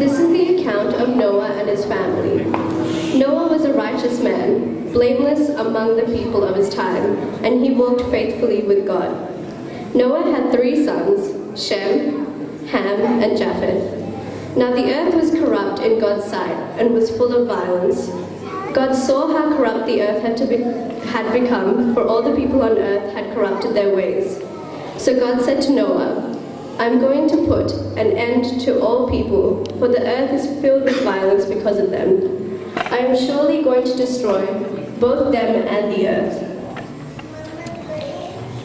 This is the account of Noah and his family. Noah was a righteous man, blameless among the people of his time, and he walked faithfully with God. Noah had 3 sons, Shem, Ham, and Japheth. Now the earth was corrupt in God's sight and was full of violence. God saw how corrupt the earth had become, for all the people on earth had corrupted their ways. So God said to Noah, I'm going to put an end to all people, for the earth is filled with violence because of them. I am surely going to destroy both them and the earth.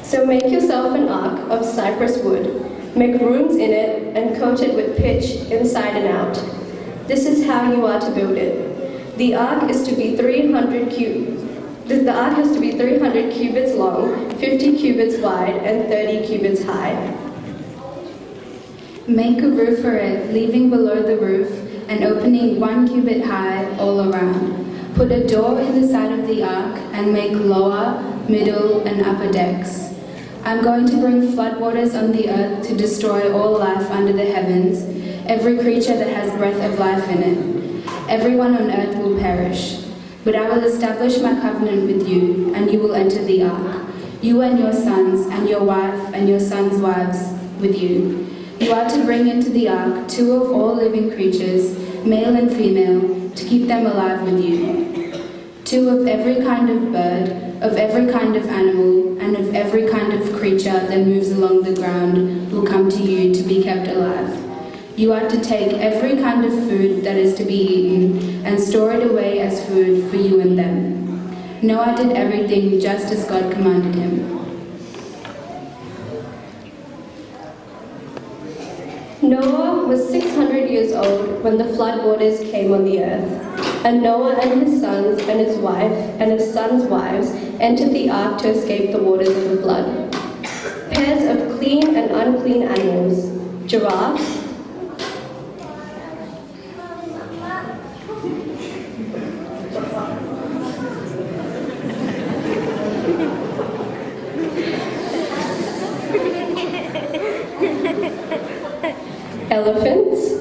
So make yourself an ark of cypress wood, make rooms in it, and coat it with pitch inside and out. This is how you are to build it. The ark has to be 300 cubits long, 50 cubits wide, and 30 cubits high. Make a roof for it, leaving below the roof, and opening 1 cubit high all around. Put a door in the side of the ark, and make lower, middle, and upper decks. I'm going to bring floodwaters on the earth to destroy all life under the heavens, every creature that has breath of life in it. Everyone on earth will perish. But I will establish my covenant with you, and you will enter the ark, you and your sons, and your wife, and your sons' wives with you. You are to bring into the ark 2 of all living creatures, male and female, to keep them alive with you. 2 of every kind of bird, of every kind of animal, and of every kind of creature that moves along the ground will come to you to be kept alive. You are to take every kind of food that is to be eaten and store it away as food for you and them. Noah did everything just as God commanded him. Noah was 600 years old when the floodwaters came on the earth, and Noah and his sons and his wife and his sons' wives entered the ark to escape the waters of the flood. Pairs of clean and unclean animals, giraffes, elephants,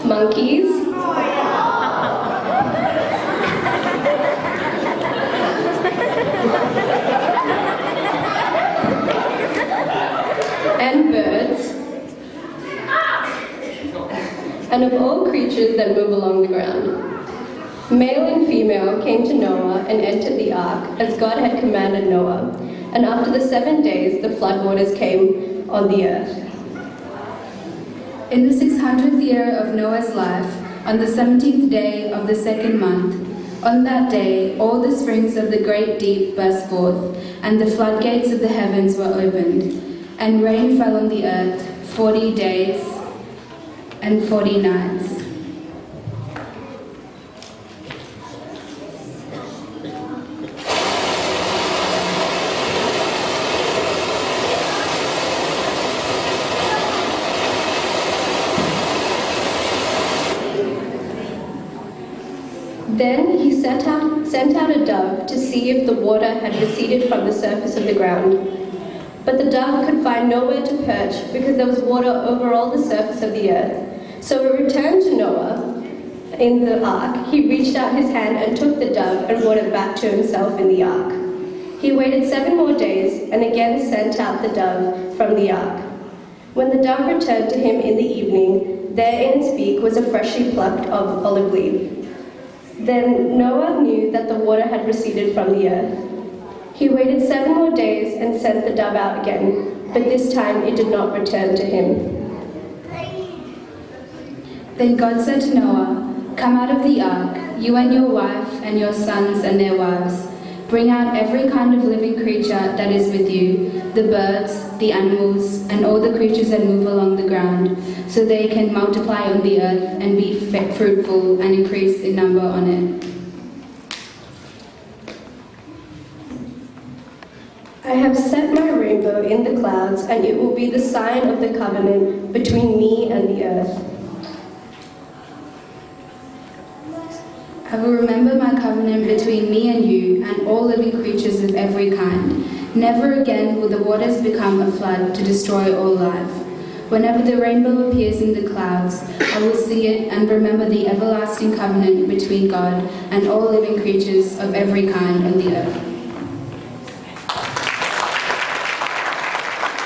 monkeys, and birds, and of all creatures that move along the ground. Male and female came to Noah and entered the ark, as God had commanded Noah. And after the 7 days, the floodwaters came on the earth. In the 600th year of Noah's life, on the 17th day of the 2nd month, on that day all the springs of the great deep burst forth, and the floodgates of the heavens were opened, and rain fell on the earth 40 days and 40 nights. Then he sent out a dove to see if the water had receded from the surface of the ground. But the dove could find nowhere to perch because there was water over all the surface of the earth. So it returned to Noah in the ark. He reached out his hand and took the dove and brought it back to himself in the ark. He waited 7 more days and again sent out the dove from the ark. When the dove returned to him in the evening, there in its beak was a freshly plucked olive leaf. Then Noah knew that the water had receded from the earth. He waited 7 more days and sent the dove out again, but this time it did not return to him. Then God said to Noah, "Come out of the ark, you and your wife and your sons and their wives. Bring out every kind of living creature that is with you, the birds, the animals, and all the creatures that move along the ground, so they can multiply on the earth and be fruitful and increase in number on it." I have set my rainbow in the clouds, and it will be the sign of the covenant between me and the earth. between me and you and all living creatures of every kind. Never again will the waters become a flood to destroy all life. Whenever the rainbow appears in the clouds, I will see it and remember the everlasting covenant between God and all living creatures of every kind on the earth.